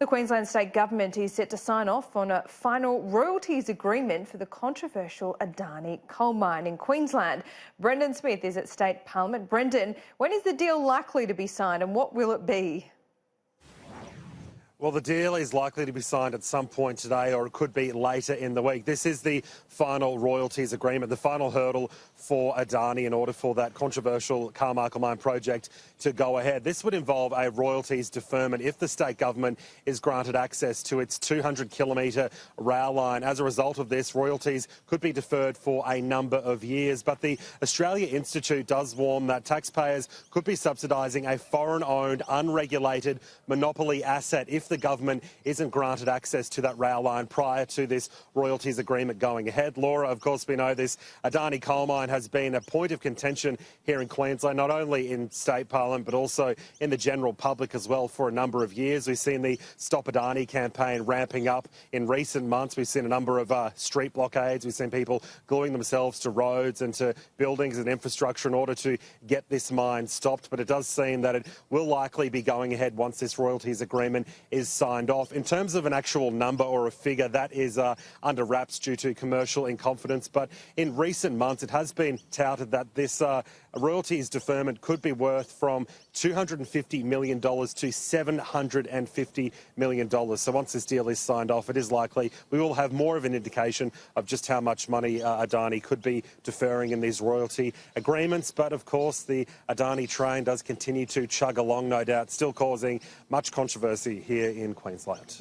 The Queensland State Government is set to sign off on a final royalties agreement for the controversial Adani coal mine in Queensland. Brendan Smith is at State Parliament. Brendan, when is the deal likely to be signed and what will it be? Well, the deal is likely to be signed at some point today, or it could be later in the week. This is the final royalties agreement, the final hurdle for Adani in order for that controversial Carmichael Mine project to go ahead. This would involve a royalties deferment if the state government is granted access to its 200-kilometre rail line. As a result of this, royalties could be deferred for a number of years. But the Australia Institute does warn that taxpayers could be subsidising a foreign-owned, unregulated monopoly asset if the government isn't granted access to that rail line prior to this royalties agreement going ahead. Laura, of course, we know this Adani coal mine has been a point of contention here in Queensland, not only in State Parliament but also in the general public as well for a number of years. We've seen the Stop Adani campaign ramping up in recent months. We've seen a number of street blockades. We've seen people gluing themselves to roads and to buildings and infrastructure in order to get this mine stopped. But it does seem that it will likely be going ahead once this royalties agreement is signed off. In terms of an actual number or a figure, that is under wraps due to commercial incompetence. But in recent months, it has been touted that this royalties deferment could be worth from $250 million to $750 million. So once this deal is signed off, it is likely we will have more of an indication of just how much money Adani could be deferring in these royalty agreements. But of course, the Adani train does continue to chug along, no doubt, still causing much controversy here in Queensland.